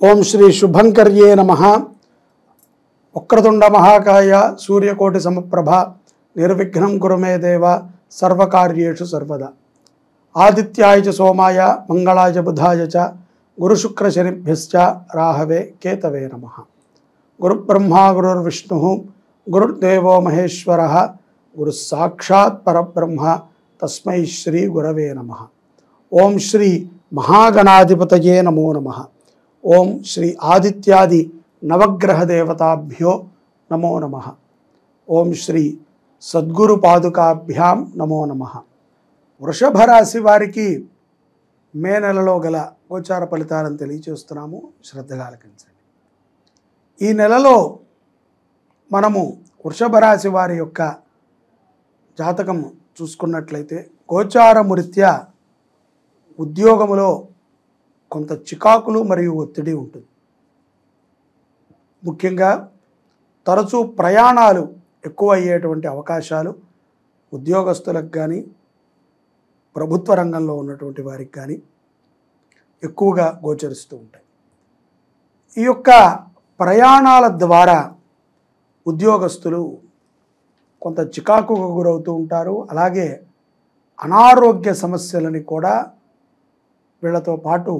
ఓం శ్రీ శుభంకర్యే నమః. వక్రతుండ మహాకాయ సూర్యకోటి సమప్రభ నిర్విఘ్నం కురు మే దేవ సర్వకార్యేషు సర్వదా. ఆదిత్యాయ చ సోమాయ మంగళాయ బుధాయ చ గురుశుక్రశనిభ్యశ్చ రాహవే కేతవే నమః. గురుబ్రహ్మా గురుర్విష్ణుః గురుర్దేవో మహేశ్వరః గురు సాక్షాత్ పరబ్రహ్మ తస్మై శ్రీ గురవే నమః. ఓం శ్రీ మహాగణాధిపతయే నమో నమః. ఓం శ్రీ ఆదిత్యాది నవగ్రహ దేవతాభ్యో నమో నమః. ఓం శ్రీ సద్గురు పాదుకాభ్యాం నమో నమః. వృషభ రాశి వారికి మే నెలలో గల గోచార ఫలితాలను తెలియచేస్తున్నాము, శ్రద్ధగా ఆలకించండి. ఈ నెలలో మనము వృషభ రాశి వారి యొక్క జాతకం చూసుకున్నట్లయితే గోచారము రీత్యా ఉద్యోగములో కొంత చికాకులు మరియు ఒత్తిడి ఉంటుంది. ముఖ్యంగా తరచూ ప్రయాణాలు ఎక్కువ అయ్యేటువంటి అవకాశాలు ఉద్యోగస్తులకు కానీ ప్రభుత్వ రంగంలో ఉన్నటువంటి వారికి కానీ ఎక్కువగా గోచరిస్తూ ఉంటాయి. ఈ యొక్క ప్రయాణాల ద్వారా ఉద్యోగస్తులు కొంత చికాకుకు గురవుతూ ఉంటారు. అలాగే అనారోగ్య సమస్యలని కూడా వీళ్ళతో పాటు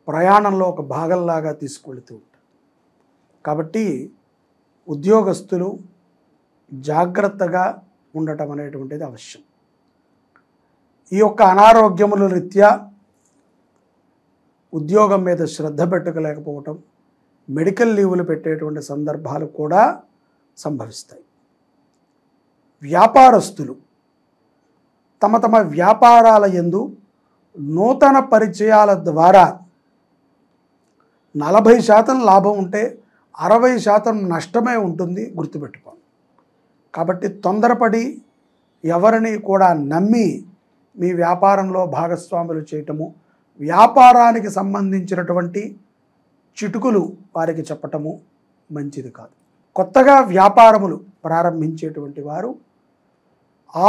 ప్రయాణంలో ఒక భాగంలాగా తీసుకెళ్తూ ఉంటారు. కాబట్టి ఉద్యోగస్తులు జాగ్రత్తగా ఉండటం అనేటువంటిది అవశ్యం. ఈ యొక్క అనారోగ్యముల రీత్యా ఉద్యోగం మీద శ్రద్ధ పెట్టుకోలేకపోవటం, మెడికల్ లీవులు పెట్టేటువంటి సందర్భాలు కూడా సంభవిస్తాయి. వ్యాపారస్తులు తమ తమ వ్యాపారాల యందు నూతన పరిచయాల ద్వారా 40% లాభం ఉంటే 60% నష్టమే ఉంటుంది, గుర్తుపెట్టుకోండి. కాబట్టి తొందరపడి ఎవరిని కూడా నమ్మి మీ వ్యాపారంలో భాగస్వాములు చేయటము, వ్యాపారానికి సంబంధించినటువంటి చిటుకులు వారికి చెప్పటము మంచిది కాదు. కొత్తగా వ్యాపారములు ప్రారంభించేటువంటి వారు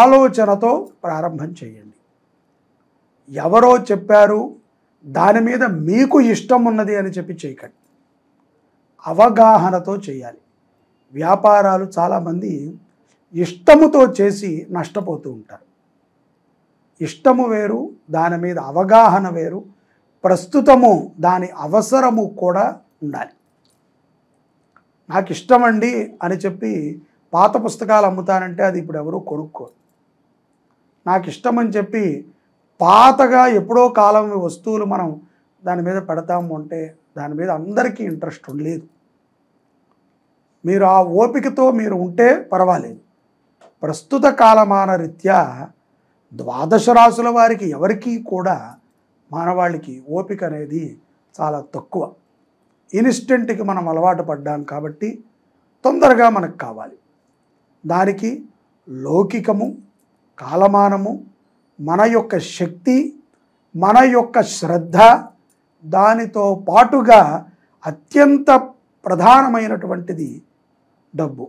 ఆలోచనతో ప్రారంభం చేయండి. ఎవరో చెప్పారు, దాని మీద మీకు ఇష్టం ఉన్నది అని చెప్పి చేయకండి. అవగాహనతో చేయాలి. వ్యాపారాలు చాలామంది ఇష్టముతో చేసి నష్టపోతూ ఉంటారు. ఇష్టము వేరు, దాని మీద అవగాహన వేరు, ప్రస్తుతము దాని అవసరము కూడా ఉండాలి. నాకు ఇష్టమండి అని చెప్పి పాత పుస్తకాలు అమ్ముతానంటే అది ఇప్పుడు ఎవరు కొనుక్కోరు. నాకు ఇష్టమని చెప్పి పాతగా ఎప్పుడో కాలం వస్తువులు మనం దాని మీద పెడతాము అంటే దాని మీద అందరికీ ఇంట్రెస్ట్ ఉండలేదు. మీరు ఆ ఓపికతో మీరు ఉంటే పర్వాలేదు. ప్రస్తుత కాలమాన రీత్యా 12 రాశుల వారికి ఎవరికీ కూడా మానవాళికి ఓపిక అనేది చాలా తక్కువ. ఇన్స్టెంట్కి మనం అలవాటు పడ్డాం కాబట్టి తొందరగా మనకు కావాలి. దానికి లౌకికము, కాలమానము, మన యొక్క శక్తి, మన యొక్క శ్రద్ధ, దానితో పాటుగా అత్యంత ప్రధానమైనటువంటిది డబ్బు.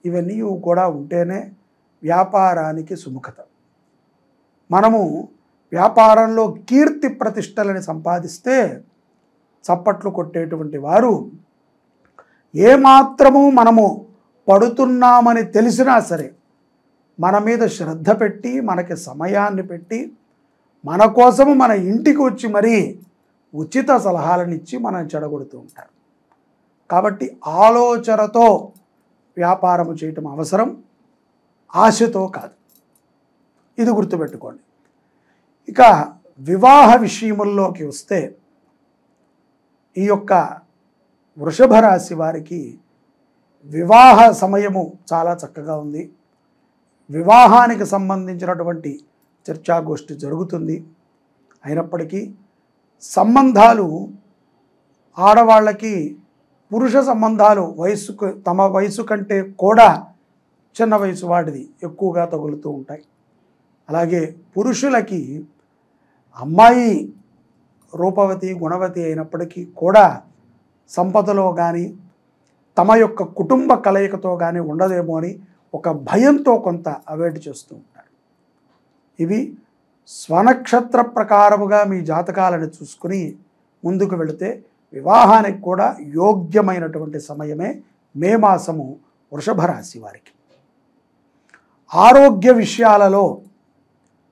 ఇవన్నీ కూడా ఉంటేనే వ్యాపారానికి సుముఖత. మనము వ్యాపారంలో కీర్తి ప్రతిష్టలని సంపాదిస్తే చప్పట్లు కొట్టేటువంటి వారు ఏమాత్రము మనము పడుతున్నామని తెలిసినా సరే మన మీద శ్రద్ధ పెట్టి, మనకి సమయాన్ని పెట్టి, మన కోసము మన ఇంటికి వచ్చి మరీ ఉచిత సలహాలను ఇచ్చి మనం చెడగొడుతూ ఉంటారు. కాబట్టి ఆలోచనతో వ్యాపారము చేయటం అవసరం, ఆశతో కాదు. ఇది గుర్తుపెట్టుకోండి. ఇక వివాహ విషయముల్లోకి వస్తే ఈ యొక్క వృషభ రాశి వారికి వివాహ సమయము చాలా చక్కగా ఉంది. వివాహానికి సంబంధించినటువంటి చర్చాగోష్ఠి జరుగుతుంది. అయినప్పటికీ సంబంధాలు ఆడవాళ్ళకి పురుష సంబంధాలు తమ వయసు కంటే కూడా చిన్న వయసు వాడిది ఎక్కువగా తగులుతూ ఉంటాయి. అలాగే పురుషులకి అమ్మాయి రూపవతి, గుణవతి అయినప్పటికీ కూడా సంపదలో కానీ తమ యొక్క కుటుంబ కలయికతో కానీ ఉండదేమో అని ఒక భయంతో కొంత అవాయిడ్ చేస్తూ ఉంటారు. ఇవి స్వనక్షత్ర ప్రకారముగా మీ జాతకాలను చూసుకుని ముందుకు వెళితే వివాహానికి కూడా యోగ్యమైనటువంటి సమయమే మే మాసము వృషభ రాశి వారికి. ఆరోగ్య విషయాలలో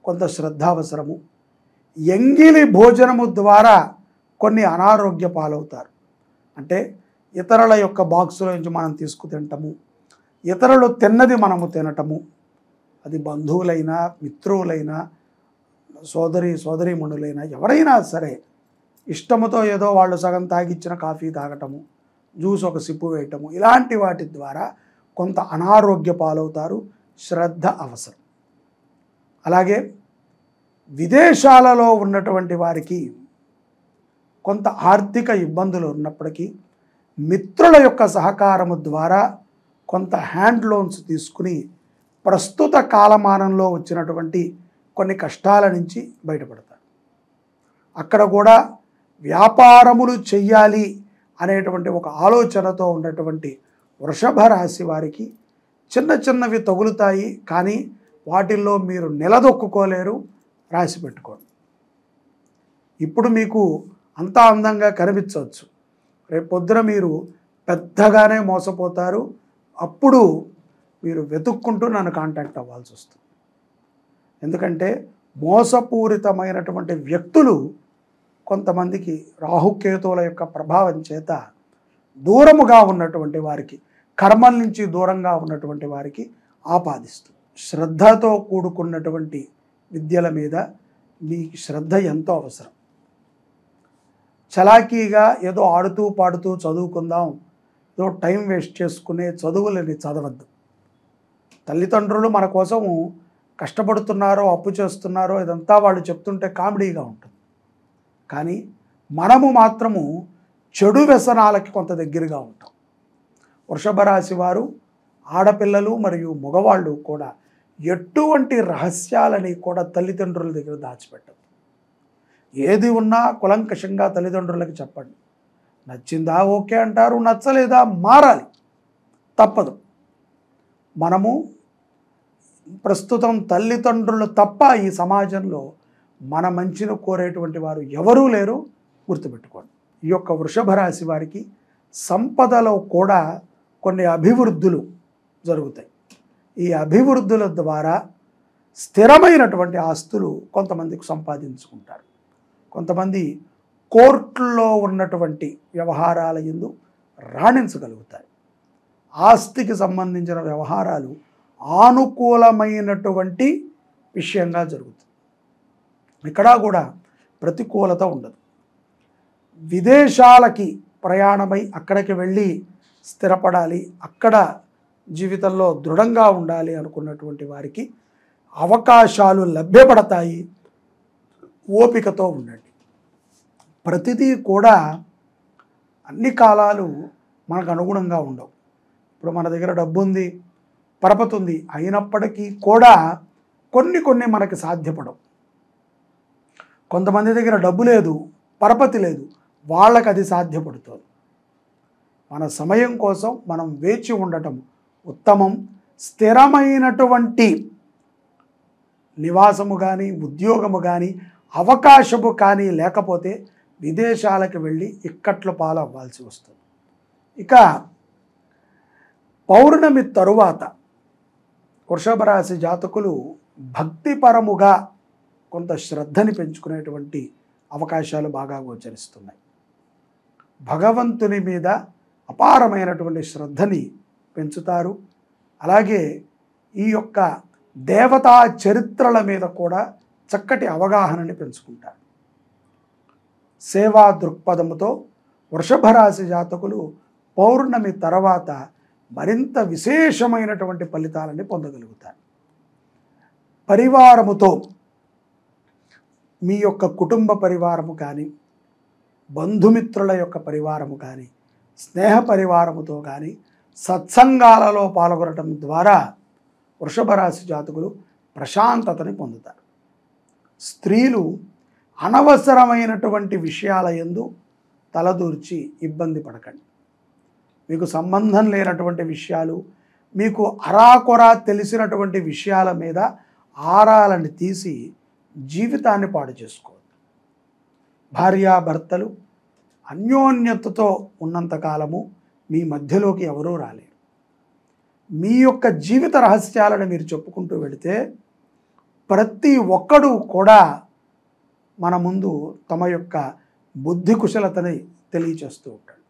కొంత శ్రద్ధ అవసరము. ఎంగిలి భోజనము ద్వారా కొన్ని అనారోగ్య పాలవుతారు. అంటే ఇతరుల యొక్క బాక్సుల నుంచి మనం తీసుకు తింటము, ఇతరులు తిన్నది మనము తినటము, అది బంధువులైనా మిత్రులైనా సోదరీమణులైనా ఎవరైనా సరే ఇష్టముతో ఏదో వాళ్ళు సగం తాగిచ్చిన కాఫీ తాగటము, జ్యూస్ ఒక సిప్పు వేయటము, ఇలాంటి వాటి ద్వారా కొంత అనారోగ్య పాలవుతారు. శ్రద్ధ అవసరం. అలాగే విదేశాలలో ఉన్నటువంటి వారికి కొంత ఆర్థిక ఇబ్బందులు ఉన్నప్పటికీ మిత్రుల యొక్క సహకారము ద్వారా కొంత హ్యాండ్ లోన్స్ తీసుకుని ప్రస్తుత కాలమానంలో వచ్చినటువంటి కొన్ని కష్టాల నుంచి బయటపడతారు. అక్కడ కూడా వ్యాపారములు చెయ్యాలి అనేటువంటి ఒక ఆలోచనతో ఉన్నటువంటి వృషభ రాశి వారికి చిన్న చిన్నవి తగులుతాయి, కానీ వాటిల్లో మీరు నిలదొక్కుకోలేరు. రాసి పెట్టుకోండి. ఇప్పుడు మీకు అంతా అందంగా కనిపించవచ్చు, రేపు పొద్దున మీరు పెద్దగానే మోసపోతారు. అప్పుడు మీరు వెతుక్కుంటూ నన్ను కాంటాక్ట్ అవ్వాల్సి వస్తుంది. ఎందుకంటే మోసపూరితమైనటువంటి వ్యక్తులు కొంతమందికి రాహుకేతువుల యొక్క ప్రభావం చేత దూరముగా ఉన్నటువంటి వారికి, కర్మల నుంచి దూరంగా ఉన్నటువంటి వారికి ఆపాదిస్తుంది. శ్రద్ధతో కూడుకున్నటువంటి విద్యల మీద మీకు శ్రద్ధ ఎంతో అవసరం. చలాకీగా ఏదో ఆడుతూ పాడుతూ చదువుకుందాం, ఏదో టైం వేస్ట్ చేసుకునే చదువులని చదవద్దు. తల్లిదండ్రులు మన కోసము కష్టపడుతున్నారో అప్పు చేస్తున్నారో ఇదంతా వాళ్ళు చెప్తుంటే కామెడీగా ఉంటుంది, కానీ మనము మాత్రము చెడు వ్యసనాలకి కొంత దగ్గరగా ఉంటాం. వృషభ రాశి వారు ఆడపిల్లలు మరియు మగవాళ్ళు కూడా ఎటువంటి రహస్యాలని కూడా తల్లిదండ్రుల దగ్గర దాచిపెట్టదు. ఏది ఉన్నా కులంకషంగా తల్లిదండ్రులకు చెప్పండి. నచ్చిందా ఓకే అంటారు, నచ్చలేదా మారాలి, తప్పదు. మనము ప్రస్తుతం తల్లిదండ్రులు తప్ప ఈ సమాజంలో మన మంచిని కోరేటువంటి వారు ఎవరూ లేరు, గుర్తుపెట్టుకోండి. ఈ యొక్క వృషభ రాశి వారికి సంపదలో కూడా కొన్ని అభివృద్ధులు జరుగుతాయి. ఈ అభివృద్ధుల ద్వారా స్థిరమైనటువంటి ఆస్తులు కొంతమందికి సంపాదించుకుంటారు. కొంతమంది కోర్టుల్లో ఉన్నటువంటి వ్యవహారాల యందు రాణించగలుగుతారు. ఆస్తికి సంబంధించిన వ్యవహారాలు ఆనుకూలమైనటువంటి విషయంగా జరుగుతుంది. ఇక్కడ కూడా ప్రతికూలత ఉండదు. విదేశాలకి ప్రయాణమై అక్కడికి వెళ్ళి స్థిరపడాలి, అక్కడ జీవితంలో దృఢంగా ఉండాలి అనుకున్నటువంటి వారికి అవకాశాలు లభ్యపడతాయి. ఓపికతో ఉండండి. ప్రతిదీ కూడా అన్ని కాలాలు మనకు అనుగుణంగా ఉండవు. ఇప్పుడు మన దగ్గర డబ్బు ఉంది, పరపతి ఉంది, అయినప్పటికీ కూడా కొన్ని మనకి సాధ్యపడవు. కొంతమంది దగ్గర డబ్బు లేదు, పరపతి లేదు, వాళ్ళకి అది సాధ్యపడుతుంది. మన సమయం కోసం మనం వేచి ఉండటం ఉత్తమం. స్థిరమైనటువంటి నివాసము కానీ ఉద్యోగము కానీ అవకాశము కానీ లేకపోతే విదేశాలకు వెళ్ళి ఇక్కట్లు పాలవ్వాల్సి వస్తుంది. ఇక పౌర్ణమి తరువాత వృషభ రాశి జాతకులు భక్తిపరముగా కొంత శ్రద్ధని పెంచుకునేటువంటి అవకాశాలు బాగా గోచరిస్తున్నాయి. భగవంతుని మీద అపారమైనటువంటి శ్రద్ధని పెంచుతారు. అలాగే ఈ యొక్క దేవతా చరిత్రల మీద కూడా చక్కటి అవగాహనని పెంచుకుంటారు. సేవా దృక్పథముతో వృషభ రాశి జాతకులు పౌర్ణమి తర్వాత మరింత విశేషమైనటువంటి ఫలితాలని పొందగలుగుతారు. పరివారముతో మీ యొక్క కుటుంబ పరివారము కానీ, బంధుమిత్రుల యొక్క పరివారము కానీ, స్నేహ పరివారముతో కానీ సత్సంగాలలో పాల్గొనడం ద్వారా వృషభ రాశి జాతకులు ప్రశాంతతని పొందుతారు. స్త్రీలు అనవసరమైనటువంటి విషయాల యందు తలదూర్చి ఇబ్బంది పడకండి. మీకు సంబంధం లేనటువంటి విషయాలు, మీకు అరాకొరా తెలిసినటువంటి విషయాల మీద ఆరాలని తీసి జీవితాన్ని పాడు చేసుకోవద్దు. భార్యాభర్తలు అన్యోన్యతతో ఉన్నంతకాలము మీ మధ్యలోకి ఎవరూ రాలేరు. మీ యొక్క జీవిత రహస్యాలను మీరు చెప్పుకుంటూ వెళితే ప్రతి ఒక్కడు కూడా మన ముందు తమ యొక్క బుద్ధి కుశలతని తెలియచేస్తూ ఉంటాడు.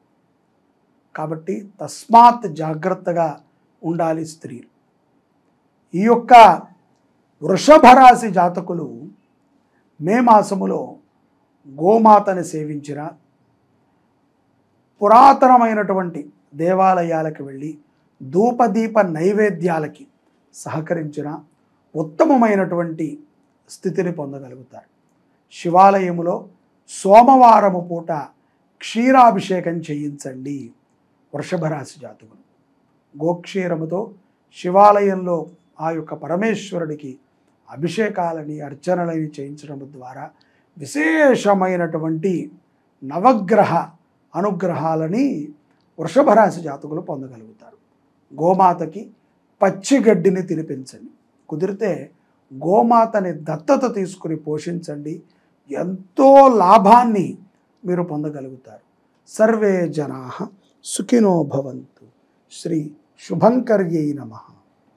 కాబట్టి తస్మాత్ జాగ్రత్తగా ఉండాలి స్త్రీలు. ఈ యొక్క వృషభ రాశి జాతకులు మే మాసములో గోమాతని సేవించిన, పురాతనమైనటువంటి దేవాలయాలకు వెళ్ళి ధూపదీప నైవేద్యాలకి సహకరించిన ఉత్తమమైనటువంటి స్థితిని పొందగలుగుతారు. శివాలయములో సోమవారము పూట క్షీరాభిషేకం చేయించండి వృషభ రాశి జాతకులు. గోక్షీరముతో శివాలయంలో ఆ యొక్క పరమేశ్వరుడికి అభిషేకాలని అర్చనలని చేయించడం ద్వారా విశేషమైనటువంటి నవగ్రహ అనుగ్రహాలని వృషభ రాశి జాతకులు పొందగలుగుతారు. గోమాతకి పచ్చిగడ్డిని తినిపించండి. కుదిరితే గోమాతని దత్తత తీసుకుని పోషించండి. ఎంతో లాభాన్ని మీరు పొందగలుగుతారు. సర్వే జనాః సుఖినో భవంతు. శ్రీ శుభంకర్యై నమః.